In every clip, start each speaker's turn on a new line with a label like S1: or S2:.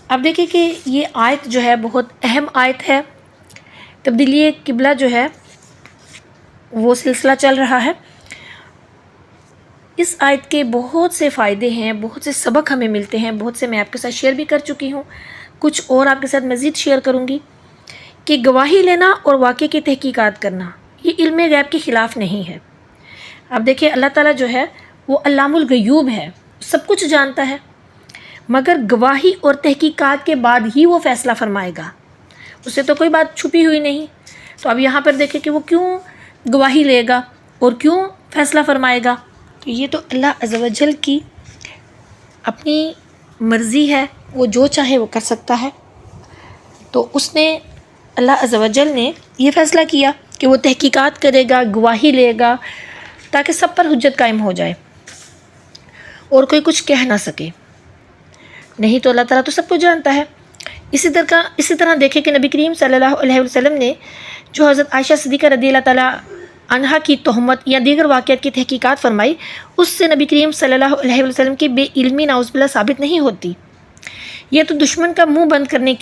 S1: اب دیکھیں کہ یہ آیت جو ہے بہت اہم آیت ہے. تبدیلی قبلہ جو ہے وہ سلسلہ چل رہا ہے. اس آیت کے بہت سے فائدے ہیں، بہت سے سبق ہمیں ملتے ہیں، بہت سے میں آپ کے ساتھ شیئر بھی کر چکی ہوں، کچھ اور آپ کے ساتھ مزید شیئر کروں گی. کہ گواہی لینا اور واقعے کی تحقیقات کرنا یہ علم غیب کے خلاف نہیں ہے. اب دیکھیں اللہ تعالیٰ جو ہے وہ علام الغیوب ہے، سب کچھ جانتا ہے، مگر گواہی اور تحقیقات کے بعد ہی وہ فیصلہ فرمائے گا. اس سے تو کوئی بات چھپی ہوئی نہیں. تو اب یہاں پر دیکھیں کہ وہ کیوں گواہی لے گا اور کیوں فیصلہ فرمائے گا. تو یہ تو اللہ عز و جل کی اپنی مرضی ہے، وہ جو چاہے وہ کر سکتا ہے. تو اس نے اللہ عز و جل نے یہ فیصلہ کیا کہ وہ تحقیقات کرے گا، گواہی لے گا، تاکہ سب پر حجت قائم ہو جائے اور کوئی کچھ کہہ نہ سکے. نہیں تو اللہ تعالیٰ تو سب کو جانتا ہے. اسی طرح دیکھیں کہ نبی کریم صلی اللہ علیہ وسلم نے جو حضرت عائشہ صدیقہ رضی اللہ تعالیٰ عنہا کی تہمت یا دیگر واقعات کی تحقیقات فرمائی، اس سے نبی کریم صلی اللہ علیہ وسلم کی بے علمی نعوذ باللہ ثابت نہیں ہوتی. یہ تو دشمن کا منہ بند کرنے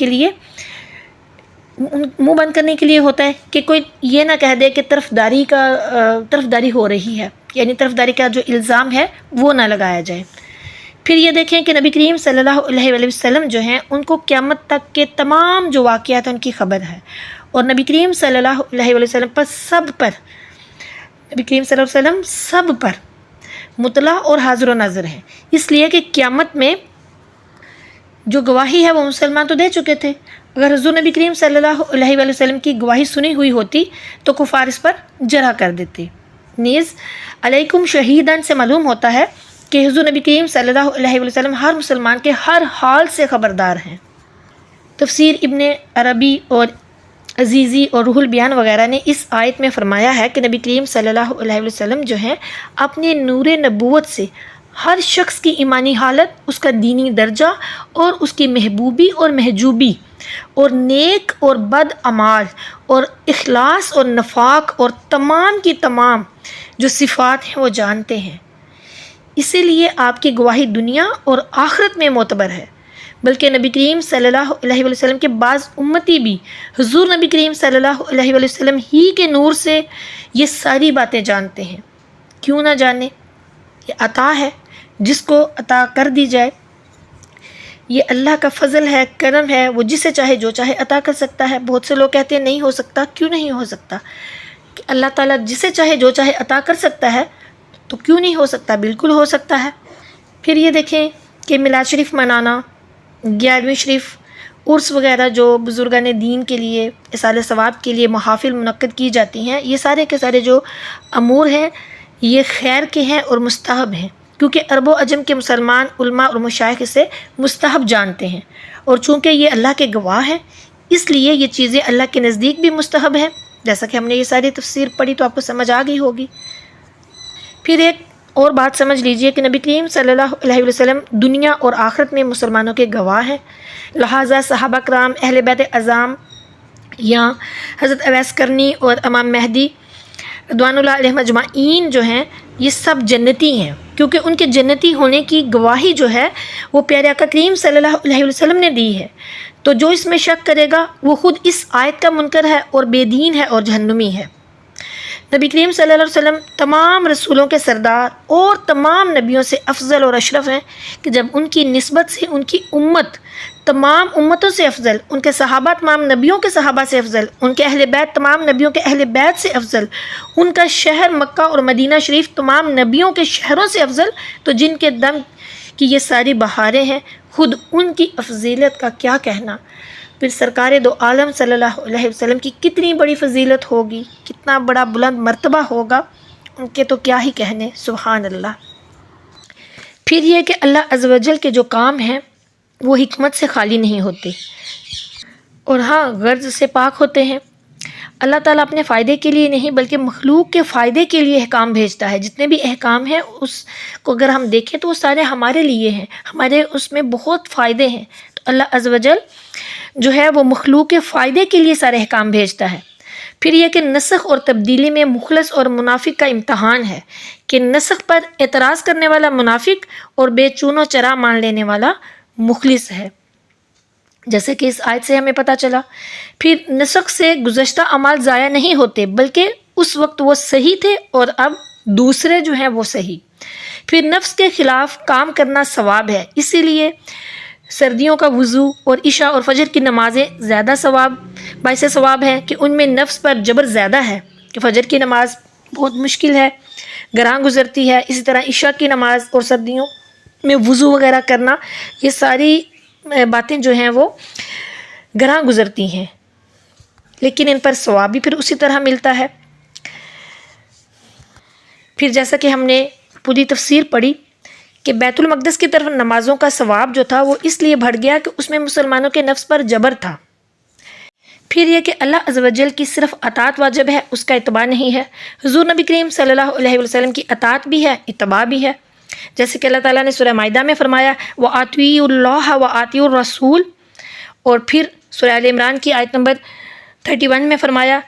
S1: کے لیے ہوتا ہے کہ کوئی یہ نہ کہہ دے کہ طرفداری ہو رہی ہے، یعنی طرفداری کا جو الزام ہے وہ نہ لگایا جائے. پھر یہ دیکھیں کہ نبی کریم صلی اللہ علیہ وسلم جو ہیں ان کو قیامت تک کے تمام جو واقعات ہیں ان کی خبر ہے، اور نبی کریم صلی اللہ علیہ وسلم سب پر مطلع اور حاضر و ناظر ہیں. اس لیے کہ قیامت میں جو گواہی ہے وہ مسلمان تو دے چکے تھے. اگر حضور نبی کریم صلی اللہ علیہ وسلم کی گواہی سنی ہوئی ہوتی تو کفار اس پر جرح کر دیتے. نیز علیکم شہیدان سے معلوم ہوتا ہے کہ حضور نبی کریم صلی اللہ علیہ وسلم ہر مسلمان کے ہر حال سے خبردار ہیں. تفسیر ابن عربی اور عزیزی اور روح البیان وغیرہ نے اس آیت میں فرمایا ہے کہ نبی کریم صلی اللہ علیہ وسلم جو ہیں اپنے نور نبوت سے ہر شخص کی ایمانی حالت، اس کا دینی درجہ اور اس کی محبوبی اور محجوبی اور نیک اور بد اعمال اور اخلاص اور نفاق اور تمام کی تمام جو صفات ہیں وہ جانتے ہیں. اسی لیے آپ کی گواہی دنیا اور آخرت میں معتبر ہے. بلکہ نبی کریم صلی اللہ علیہ وسلم کے بعض امتی بھی حضور نبی کریم صلی اللہ علیہ وسلم ہی کے نور سے یہ ساری باتیں جانتے ہیں. کیوں نہ جانے؟ یہ عطا ہے، جس کو عطا کر دی جائے. یہ اللہ کا فضل ہے، کرم ہے، وہ جسے چاہے جو چاہے عطا کر سکتا ہے. بہت سے لوگ کہتے ہیں نہیں ہو سکتا. کیوں نہیں ہو سکتا؟ کہ اللہ تعالیٰ جسے چاہے جو چاہے عطا کر سکتا ہے تو کیوں نہیں ہو سکتا؟ بالکل ہو سکتا ہے. پھر یہ دیکھیں کہ میلاد شریف منانا، 11ویں شریف، عرس وغیرہ جو بزرگان دین کے لیے، ایصال ثواب کے لیے محافل منعقد کی جاتی ہیں، یہ سارے کے سارے جو امور ہیں یہ خیر کے ہیں اور مستحب ہیں، کیونکہ عرب و عجم کے مسلمان علماء اور مشائخ اسے مستحب جانتے ہیں. اور چونکہ یہ اللہ کے گواہ ہیں اس لیے یہ چیزیں اللہ کے نزدیک بھی مستحب ہیں. جیسا کہ ہم نے یہ ساری تفسیر پڑھی تو آپ کو سمجھ آ گئی ہوگی. پھر ایک اور بات سمجھ لیجئے کہ نبی کریم صلی اللہ علیہ وسلم دنیا اور آخرت میں مسلمانوں کے گواہ ہیں. لہٰذا صحابہ کرام، اہل بیت اعظام یا حضرت اویس کرنی اور امام مہدی رضوان اللہ علیہم اجمعین جو ہیں یہ سب جنتی ہیں، کیونکہ ان کے جنتی ہونے کی گواہی جو ہے وہ پیارے آقا کریم صلی اللہ علیہ وسلم نے دی ہے. تو جو اس میں شک کرے گا وہ خود اس آیت کا منکر ہے اور بے دین ہے اور جہنمی ہے. نبی کریم صلی اللہ علیہ وسلم تمام رسولوں کے سردار اور تمام نبیوں سے افضل اور اشرف ہیں کہ جب ان کی نسبت سے ان کی امت تمام امتوں سے افضل، ان کے صحابہ تمام نبیوں کے صحابہ سے افضل، ان کے اہل بیت تمام نبیوں کے اہل بیت سے افضل، ان کا شہر مکہ اور مدینہ شریف تمام نبیوں کے شہروں سے افضل، تو جن کے دم کی یہ ساری بہاریں ہیں خود ان کی افضیلت کا کیا کہنا. پھر سرکار دو عالم صلی اللہ علیہ وسلم کی کتنی بڑی فضیلت ہوگی، کتنا بڑا بلند مرتبہ ہوگا، ان کے تو کیا ہی کہنے. سبحان اللہ. پھر یہ کہ اللہ عز و جل کے جو کام ہیں وہ حکمت سے خالی نہیں ہوتے اور ہاں غرض سے پاک ہوتے ہیں. اللہ تعالیٰ اپنے فائدے کے لیے نہیں بلکہ مخلوق کے فائدے کے لیے احکام بھیجتا ہے. جتنے بھی احکام ہیں اس کو اگر ہم دیکھیں تو وہ سارے ہمارے لیے ہیں، ہمارے اس میں بہت فائدے ہیں. تو اللہ عز و جل جو ہے وہ مخلوق کے فائدے کے لیے سارے احکام بھیجتا ہے. پھر یہ کہ نسخ اور تبدیلی میں مخلص اور منافق کا امتحان ہے کہ نسخ پر اعتراض کرنے والا منافق اور بے چون و چرا مان لینے والا مخلص ہے. جیسے کہ اس آیت سے ہمیں پتہ چلا۔ پھر نسخ سے گزشتہ اعمال ضائع نہیں ہوتے، بلکہ اس وقت وہ صحیح تھے اور اب دوسرے جو ہیں وہ صحیح۔ پھر نفس کے خلاف کام کرنا ثواب ہے، اسی لیے سردیوں کا وضو اور عشاء اور فجر کی نمازیں زیادہ باعث ثواب ہے کہ ان میں نفس پر جبر زیادہ ہے، کہ فجر کی نماز بہت مشکل ہے، گراں گزرتی ہے، اسی طرح عشاء کی نماز اور سردیوں میں وضو وغیرہ کرنا، یہ ساری باتیں جو ہیں وہ گراں گزرتی ہیں، لیکن ان پر ثواب بھی پھر اسی طرح ملتا ہے۔ پھر جیسا کہ ہم نے پوری تفسیر پڑھی کہ بیت المقدس کی طرف نمازوں کا ثواب جو تھا وہ اس لیے بڑھ گیا کہ اس میں مسلمانوں کے نفس پر جبر تھا۔ پھر یہ کہ اللہ عز و جل کی صرف اطاعت واجب ہے، اس کا اتباع نہیں ہے۔ حضور نبی کریم صلی اللہ علیہ وسلم کی اطاعت بھی ہے، اتباع بھی ہے، جیسے کہ اللہ تعالیٰ نے سورہ مائدہ میں فرمایا وَأَطِیعُوا اللَّهَ وَأَطِیعُوا الرَّسُولَ، اور پھر سورہ آل عمران کی آیت نمبر 31 میں فرمایا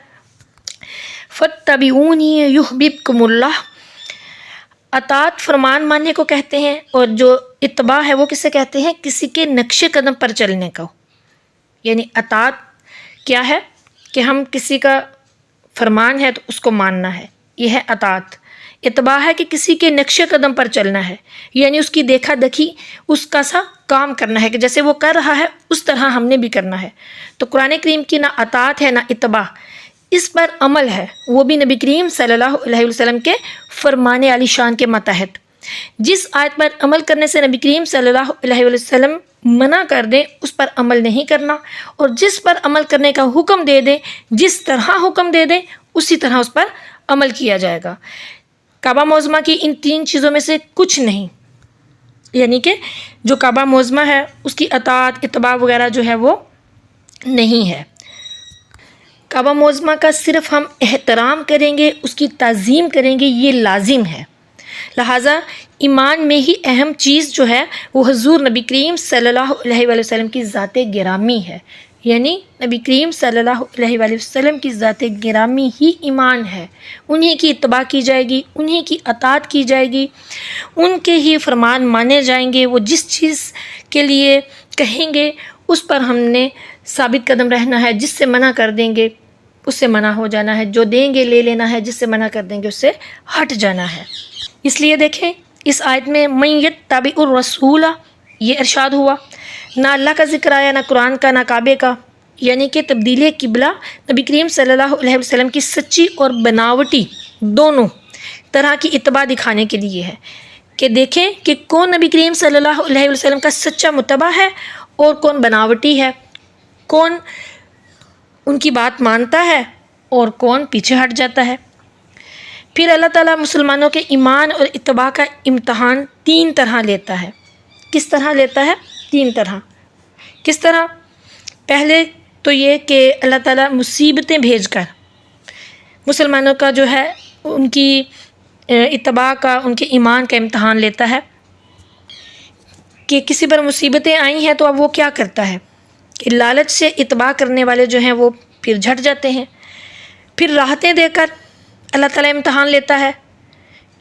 S1: فَاتَّبِعُونِی یُحْبِبْکُمُ اللَّهُ۔ اطاعت فرمان ماننے کو کہتے ہیں، اور جو اتباع ہے وہ کسے کہتے ہیں؟ کسی کے نقش قدم پر چلنے کو۔ یعنی اطاعت کیا ہے کہ ہم کسی کا فرمان ہے تو اس کو ماننا ہے، یہ ہے اطاعت۔ اتباع ہے کہ کسی کے نقش قدم پر چلنا ہے، یعنی اس کی دیکھا دیکھی اس کا سا کام کرنا ہے کہ جیسے وہ کر رہا ہے اس طرح ہم نے بھی کرنا ہے۔ تو قرآن کریم کی نہ اطاعت ہے نہ اتباع، اس پر عمل ہے، وہ بھی نبی کریم صلی اللہ علیہ وسلم کے فرمان عالی شان کے ماتحت۔ جس آیت پر عمل کرنے سے نبی کریم صلی اللہ علیہ وسلم منع کر دیں اس پر عمل نہیں کرنا، اور جس پر عمل کرنے کا حکم دے دیں، جس طرح حکم دے دیں اسی طرح اس پر عمل کیا جائے گا۔ کعبہ معظمہ کی ان 3 چیزوں میں سے کچھ نہیں، یعنی کہ جو کعبہ معظمہ ہے اس کی اطاعت اتباع وغیرہ جو ہے وہ نہیں ہے۔ کعبہ معظمہ کا صرف ہم احترام کریں گے، اس کی تعظیم کریں گے، یہ لازم ہے۔ لہٰذا ایمان میں ہی اہم چیز جو ہے وہ حضور نبی کریم صلی اللہ علیہ وآلہ وسلم کی ذات گرامی ہے، یعنی نبی کریم صلی اللہ علیہ وآلہ وسلم کی ذات گرامی ہی ایمان ہے۔ انہی کی اتباع کی جائے گی، انہی کی اطاعت کی جائے گی، ان کے ہی فرمان مانے جائیں گے، وہ جس چیز کے لیے کہیں گے اس پر ہم نے ثابت قدم رہنا ہے، جس سے منع کر دیں گے اس سے منع ہو جانا ہے، جو دیں گے لے لینا ہے، جس سے منع کر دیں گے اس سے ہٹ جانا ہے۔ اس لیے دیکھیں اس آیت میں من یتبع الرسول یہ ارشاد ہوا، نہ اللہ کا ذکر آیا، نہ قرآن کا، نہ کعبے کا، یعنی کہ تبدیلی قبلہ نبی کریم صلی اللہ علیہ وسلم کی سچی اور بناوٹی دونوں طرح کی اتباع دکھانے کے لیے ہے، کہ دیکھیں کہ کون نبی کریم صلی اللہ علیہ وسلم کا سچا متبع ہے اور کون بناوٹی ہے، کون ان کی بات مانتا ہے اور کون پیچھے ہٹ جاتا ہے۔ پھر اللہ تعالیٰ مسلمانوں کے ایمان اور اتباع کا امتحان 3 طرح لیتا ہے۔ کس طرح لیتا ہے؟ 3 طرح۔ کس طرح؟ پہلے تو یہ کہ اللہ تعالیٰ مصیبتیں بھیج کر مسلمانوں کا جو ہے ان کی اتباع کا، ان کے ایمان کا امتحان لیتا ہے، کہ کسی پر مصیبتیں آئی ہیں تو اب وہ کیا کرتا ہے کہ لالچ سے اتباع کرنے والے جو ہیں وہ پھر جھٹ جاتے ہیں۔ پھر راحتیں دے کر اللہ تعالیٰ امتحان لیتا ہے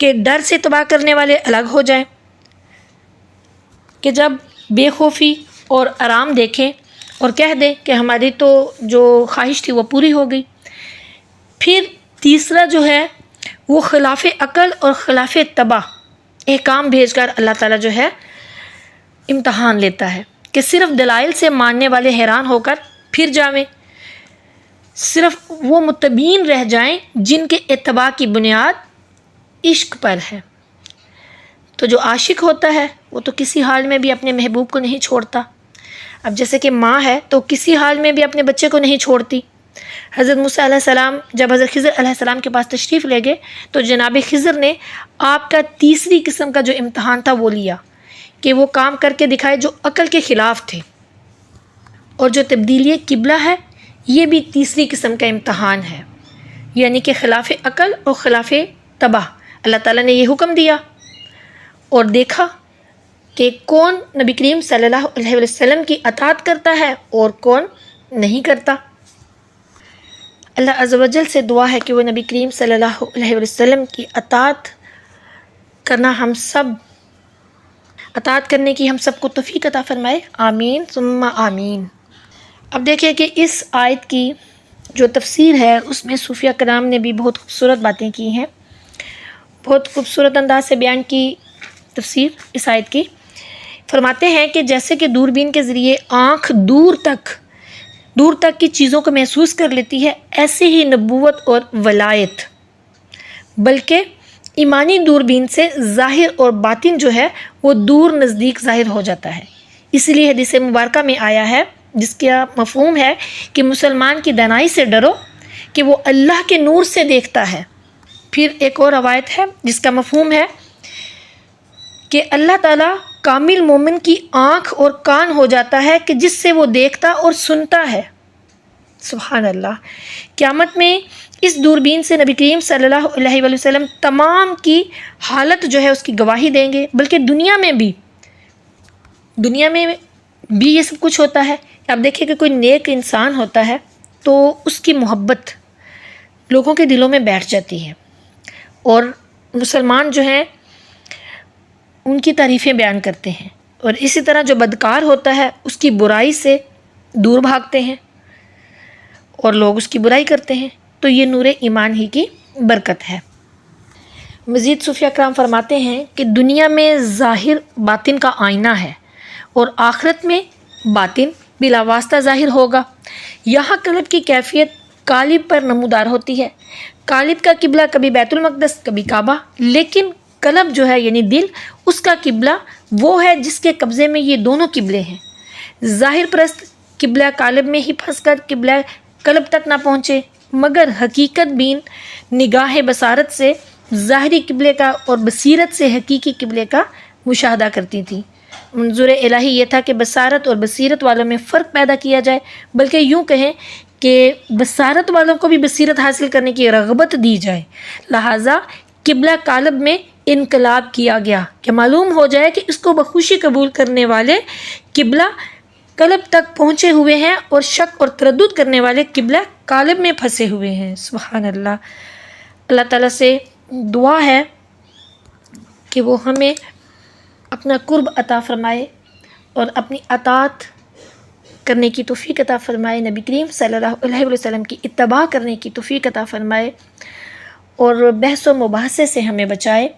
S1: کہ ڈر سے اتباع کرنے والے الگ ہو جائیں، کہ جب بے خوفی اور آرام دیکھیں اور کہہ دیں کہ ہماری تو جو خواہش تھی وہ پوری ہو گئی۔ پھر تیسرا جو ہے وہ خلاف عقل اور خلاف اتباع احکام بھیج کر اللہ تعالیٰ جو ہے امتحان لیتا ہے، کہ صرف دلائل سے ماننے والے حیران ہو کر پھر جاویں، صرف وہ متبین رہ جائیں جن کے اتباع کی بنیاد عشق پر ہے۔ تو جو عاشق ہوتا ہے وہ تو کسی حال میں بھی اپنے محبوب کو نہیں چھوڑتا۔ اب جیسے کہ ماں ہے تو کسی حال میں بھی اپنے بچے کو نہیں چھوڑتی۔ حضرت موسیٰ علیہ السلام جب حضرت خضر علیہ السلام کے پاس تشریف لے گئے تو جناب خضر نے آپ کا تیسری قسم کا جو امتحان تھا وہ لیا، کہ وہ کام کر کے دکھائے جو عقل کے خلاف تھے، اور جو تبدیلی قبلہ ہے یہ بھی تیسری قسم کا امتحان ہے، یعنی کہ خلاف عقل اور خلاف اتباع۔ اللہ تعالیٰ نے یہ حکم دیا اور دیکھا کہ کون نبی کریم صلی اللہ علیہ وسلم کی اطاعت کرتا ہے اور کون نہیں کرتا۔ اللہ عز و جل سے دعا ہے کہ وہ نبی کریم صلی اللہ علیہ وسلم کی اطاعت کرنے کی ہم سب کو توفیق عطا فرمائے، آمین ثم آمین۔ اب دیکھیں کہ اس آیت کی جو تفسیر ہے اس میں صوفیہ کرام نے بھی بہت خوبصورت باتیں کی ہیں، بہت خوبصورت انداز سے بیان کی تفسیر اس آیت کی۔ فرماتے ہیں کہ جیسے کہ دوربین کے ذریعے آنکھ دور تک کی چیزوں کو محسوس کر لیتی ہے، ایسے ہی نبوت اور ولایت، بلکہ ایمانی دوربین سے ظاہر اور باطن جو ہے وہ دور نزدیک ظاہر ہو جاتا ہے۔ اسی لیے حدیث مبارکہ میں آیا ہے جس کا مفہوم ہے کہ مسلمان کی دانائی سے ڈرو کہ وہ اللہ کے نور سے دیکھتا ہے۔ پھر ایک اور روایت ہے جس کا مفہوم ہے کہ اللہ تعالیٰ کامل مومن کی آنکھ اور کان ہو جاتا ہے کہ جس سے وہ دیکھتا اور سنتا ہے۔ سبحان اللہ۔ قیامت میں اس دوربین سے نبی کریم صلی اللہ علیہ وآلہ وسلم تمام کی حالت جو ہے اس کی گواہی دیں گے، بلکہ دنیا میں بھی یہ سب کچھ ہوتا ہے۔ آپ دیکھیں کہ کوئی نیک انسان ہوتا ہے تو اس کی محبت لوگوں کے دلوں میں بیٹھ جاتی ہے، اور مسلمان جو ہیں ان کی تعریفیں بیان کرتے ہیں، اور اسی طرح جو بدکار ہوتا ہے اس کی برائی سے دور بھاگتے ہیں اور لوگ اس کی برائی کرتے ہیں۔ تو یہ نور ایمان ہی کی برکت ہے۔ مزید صوفیہ کرام فرماتے ہیں کہ دنیا میں ظاہر باطن کا آئینہ ہے، اور آخرت میں باطن بلا واسطہ ظاہر ہوگا۔ یہاں قلب کی کیفیت قالب پر نمودار ہوتی ہے۔ قالب کا قبلہ کبھی بیت المقدس، کبھی کعبہ، لیکن قلب جو ہے یعنی دل، اس کا قبلہ وہ ہے جس کے قبضے میں یہ دونوں قبلے ہیں۔ ظاہر پرست قبلہ قالب میں ہی پھنس کر قبلہ قلب تک نہ پہنچے، مگر حقیقت بین نگاہ بصارت سے ظاہری قبلے کا اور بصیرت سے حقیقی قبلے کا مشاہدہ کرتی تھی۔ منظور الہی یہ تھا کہ بصارت اور بصیرت والوں میں فرق پیدا کیا جائے، بلکہ یوں کہیں کہ بصارت والوں کو بھی بصیرت حاصل کرنے کی رغبت دی جائے، لہٰذا قبلہ قالب میں انقلاب کیا گیا کہ معلوم ہو جائے کہ اس کو بخوشی قبول کرنے والے قبلہ قلب تک پہنچے ہوئے ہیں، اور شک اور تردد کرنے والے قبلہ قالب میں پھنسے ہوئے ہیں۔ سبحان اللہ۔ اللہ تعالیٰ سے دعا ہے کہ وہ ہمیں اپنا قرب عطا فرمائے اور اپنی اطاعت کرنے کی توفیق عطا فرمائے، نبی کریم صلی اللہ علیہ وسلم کی اتباع کرنے کی توفیق عطا فرمائے، اور بحث و مباحثے سے ہمیں بچائے۔